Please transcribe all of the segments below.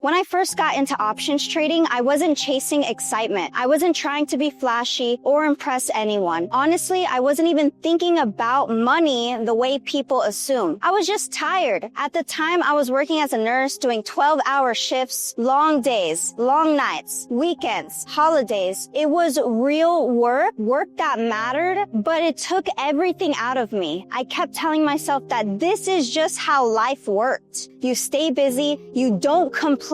When I first got into options trading, I wasn't chasing excitement. I wasn't trying to be flashy or impress anyone. Honestly, I wasn't even thinking about money the way people assume. I was just tired. At the time, I was working as a nurse, doing 12-hour shifts, long days, long nights, weekends, holidays. It was real work that mattered, but it took everything out of me. I kept telling myself that this is just how life worked. You stay busy, you don't complain,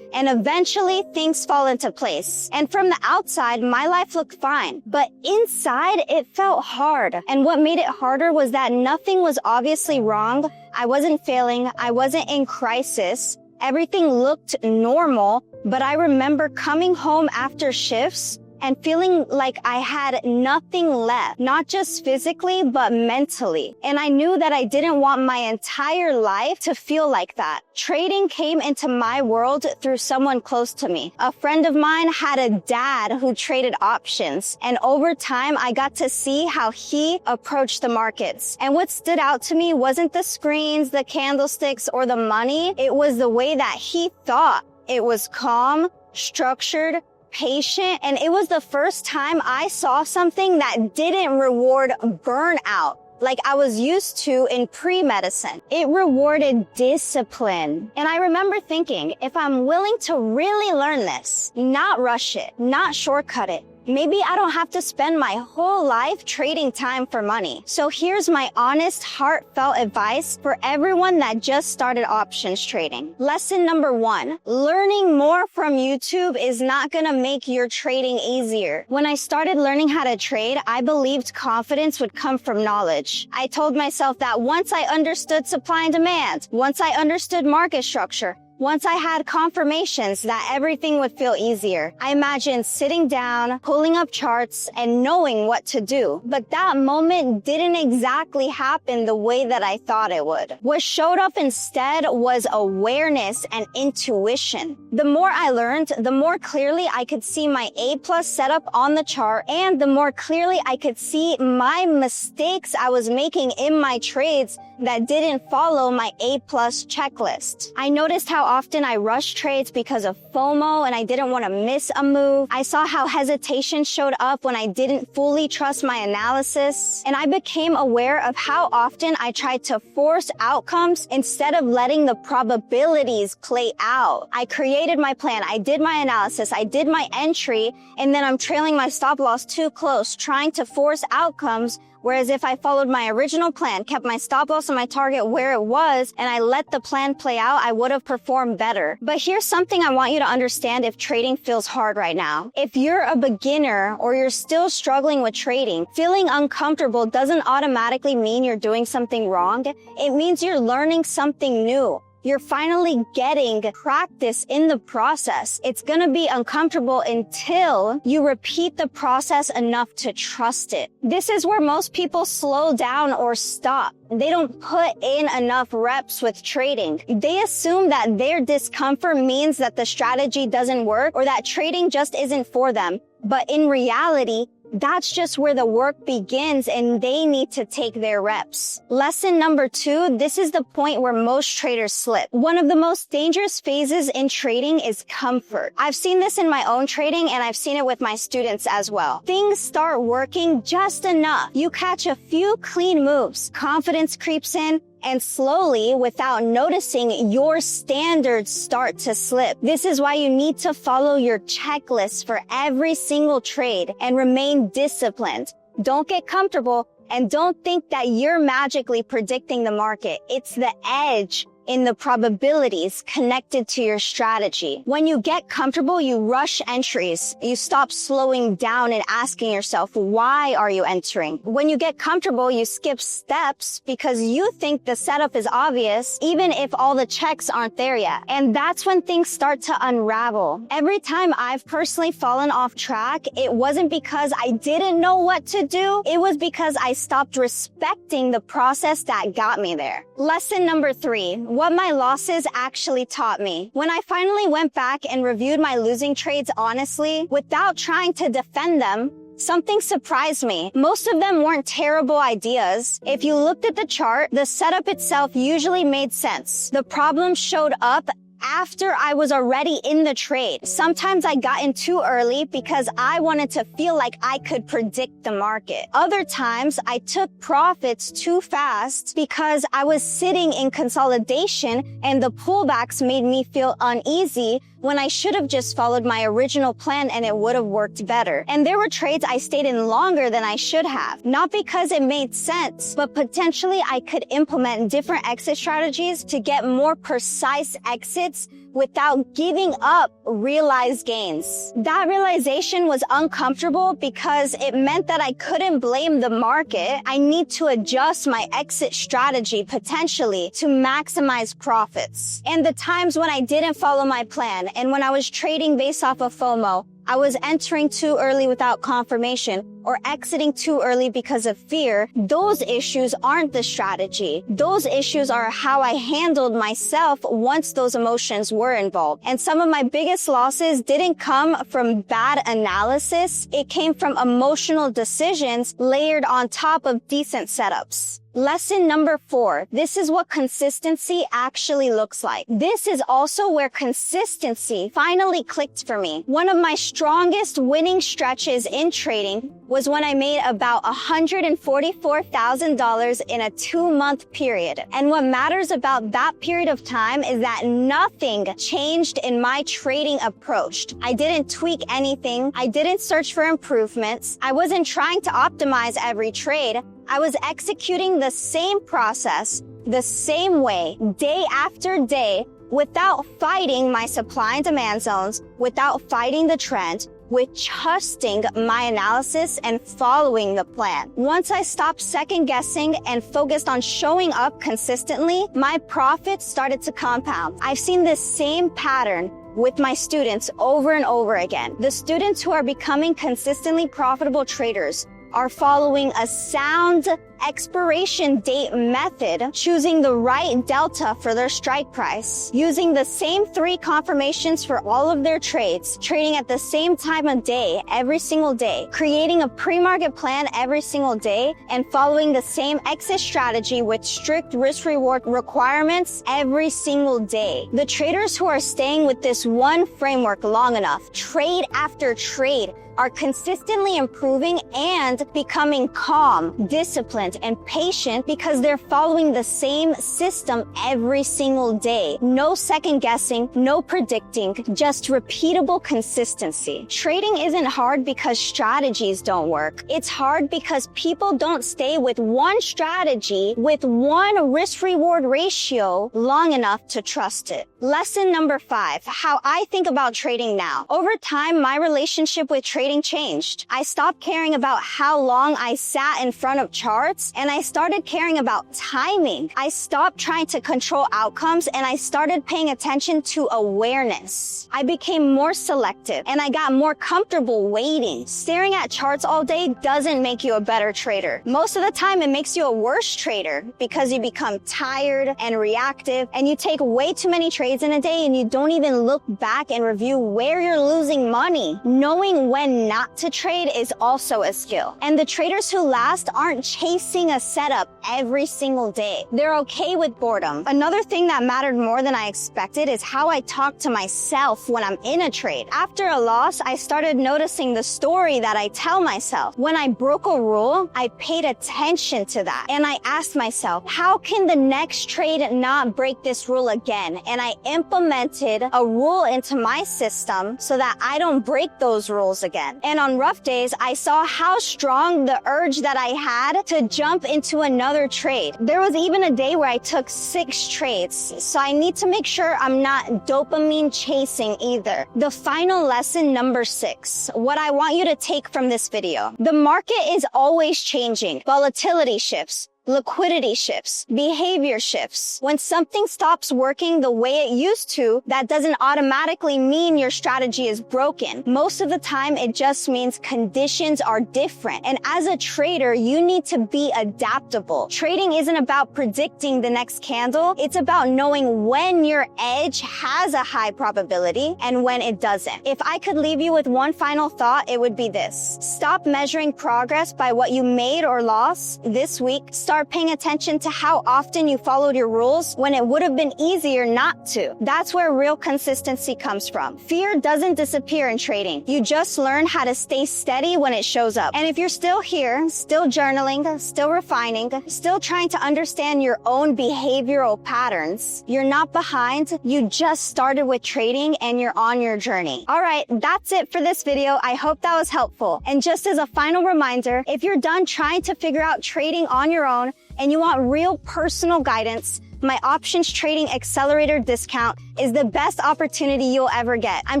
and eventually things fall into place. And from the outside, my life looked fine, but inside it felt hard. And what made it harder was that nothing was obviously wrong. I wasn't failing. I wasn't in crisis. Everything looked normal, but I remember coming home after shifts and feeling like I had nothing left, not just physically, but mentally. And I knew that I didn't want my entire life to feel like that. Trading came into my world through someone close to me. A friend of mine had a dad who traded options, and over time, I got to see how he approached the markets. And what stood out to me wasn't the screens, the candlesticks, or the money. It was the way that he thought. It was calm, structured, patient, and it was the first time I saw something that didn't reward burnout like I was used to in pre-medicine. It rewarded discipline. And I remember thinking, if I'm willing to really learn this, not rush it, not shortcut it, maybe I don't have to spend my whole life trading time for money. So here's my honest, heartfelt advice for everyone that just started options trading. Lesson number 1, learning more from YouTube is not gonna make your trading easier. When I started learning how to trade, I believed confidence would come from knowledge. I told myself that once I understood supply and demand, once I understood market structure, once I had confirmations that everything would feel easier. I imagined sitting down, pulling up charts, and knowing what to do. But that moment didn't exactly happen the way that I thought it would. What showed up instead was awareness and intuition. The more I learned, the more clearly I could see my A+ setup on the chart, and the more clearly I could see my mistakes I was making in my trades that didn't follow my A+ checklist. I noticed how often I rushed trades because of FOMO and I didn't want to miss a move. I saw how hesitation showed up when I didn't fully trust my analysis. And I became aware of how often I tried to force outcomes instead of letting the probabilities play out. I created my plan, I did my analysis, I did my entry, and then I'm trailing my stop loss too close, trying to force outcomes. Whereas if I followed my original plan, kept my stop loss and my target where it was, and I let the plan play out, I would have performed better. But here's something I want you to understand if trading feels hard right now. If you're a beginner or you're still struggling with trading, feeling uncomfortable doesn't automatically mean you're doing something wrong. It means you're learning something new. You're finally getting practice in the process. It's gonna be uncomfortable until you repeat the process enough to trust it. This is where most people slow down or stop. They don't put in enough reps with trading. They assume that their discomfort means that the strategy doesn't work or that trading just isn't for them. But in reality, that's just where the work begins and they need to take their reps. Lesson number 2, this is the point where most traders slip. One of the most dangerous phases in trading is comfort. I've seen this in my own trading and I've seen it with my students as well. Things start working just enough. You catch a few clean moves. Confidence creeps in. And slowly, without noticing, your standards start to slip. This is why you need to follow your checklist for every single trade and remain disciplined. Don't get comfortable and don't think that you're magically predicting the market. It's the edge in the probabilities connected to your strategy. When you get comfortable, you rush entries. You stop slowing down and asking yourself, why are you entering? When you get comfortable, you skip steps because you think the setup is obvious, even if all the checks aren't there yet. And that's when things start to unravel. Every time I've personally fallen off track, it wasn't because I didn't know what to do. It was because I stopped respecting the process that got me there. Lesson number 3. What my losses actually taught me. When I finally went back and reviewed my losing trades honestly, without trying to defend them, something surprised me. Most of them weren't terrible ideas. If you looked at the chart, the setup itself usually made sense. The problem showed up after I was already in the trade. Sometimes I got in too early because I wanted to feel like I could predict the market. Other times I took profits too fast because I was sitting in consolidation and the pullbacks made me feel uneasy when I should have just followed my original plan and it would have worked better. And there were trades I stayed in longer than I should have. Not because it made sense, but potentially I could implement different exit strategies to get more precise exits without giving up realized gains. That realization was uncomfortable because it meant that I couldn't blame the market. I need to adjust my exit strategy potentially to maximize profits. And the times when I didn't follow my plan and when I was trading based off of FOMO, I was entering too early without confirmation or exiting too early because of fear. Those issues aren't the strategy. Those issues are how I handled myself once those emotions were involved. And some of my biggest losses didn't come from bad analysis. It came from emotional decisions layered on top of decent setups. Lesson number 4. This is what consistency actually looks like. This is also where consistency finally clicked for me. One of my strongest winning stretches in trading was when I made about $144,000 in a 2-month period. And what matters about that period of time is that nothing changed in my trading approach. I didn't tweak anything. I didn't search for improvements. I wasn't trying to optimize every trade. I was executing the same process, the same way, day after day, without fighting my supply and demand zones, without fighting the trend, with trusting my analysis and following the plan. Once I stopped second guessing and focused on showing up consistently, my profits started to compound. I've seen this same pattern with my students over and over again. The students who are becoming consistently profitable traders are following a sound expiration date method, choosing the right delta for their strike price, using the same 3 confirmations for all of their trades, trading at the same time of day every single day, creating a pre-market plan every single day, and following the same exit strategy with strict risk-reward requirements every single day. The traders who are staying with this one framework long enough, trade after trade, are consistently improving and becoming calm, disciplined, and patient because they're following the same system every single day. No second guessing, no predicting, just repeatable consistency. Trading isn't hard because strategies don't work. It's hard because people don't stay with one strategy, with one risk-reward ratio long enough to trust it. Lesson number 5, how I think about trading now. Over time, my relationship with trading changed. I stopped caring about how long I sat in front of charts and I started caring about timing. I stopped trying to control outcomes and I started paying attention to awareness. I became more selective and I got more comfortable waiting. Staring at charts all day doesn't make you a better trader. Most of the time it makes you a worse trader because you become tired and reactive and you take way too many trades in a day and you don't even look back and review where you're losing money. Knowing when not to trade is also a skill. And the traders who last aren't chasing a setup every single day. They're okay with boredom. Another thing that mattered more than I expected is how I talk to myself when I'm in a trade. After a loss, I started noticing the story that I tell myself. When I broke a rule, I paid attention to that. And I asked myself, how can the next trade not break this rule again? And I implemented a rule into my system so that I don't break those rules again. And on rough days, I saw how strong the urge that I had to jump into another trade. There was even a day where I took 6 trades. So I need to make sure I'm not dopamine chasing either. The final lesson, number 6, what I want you to take from this video. The market is always changing. Volatility shifts. Liquidity shifts, behavior shifts. When something stops working the way it used to, that doesn't automatically mean your strategy is broken. Most of the time, it just means conditions are different. And as a trader, you need to be adaptable. Trading isn't about predicting the next candle. It's about knowing when your edge has a high probability and when it doesn't. If I could leave you with one final thought, it would be this. Stop measuring progress by what you made or lost this week. Start start paying attention to how often you followed your rules when it would have been easier not to. That's where real consistency comes from. Fear doesn't disappear in trading. You just learn how to stay steady when it shows up. And if you're still here, still journaling, still refining, still trying to understand your own behavioral patterns, you're not behind. You just started with trading and you're on your journey. All right, that's it for this video. I hope that was helpful. And just as a final reminder, if you're done trying to figure out trading on your own and you want real personal guidance, my options trading accelerator discount is the best opportunity you'll ever get. I'm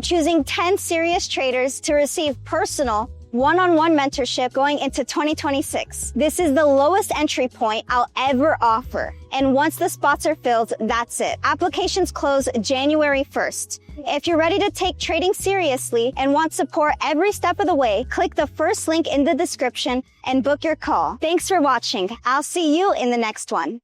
choosing 10 serious traders to receive personal one-on-one mentorship going into 2026. This is the lowest entry point I'll ever offer. And once the spots are filled, that's it. Applications close January 1st. If you're ready to take trading seriously and want support every step of the way, click the first link in the description and book your call. Thanks for watching. I'll see you in the next one.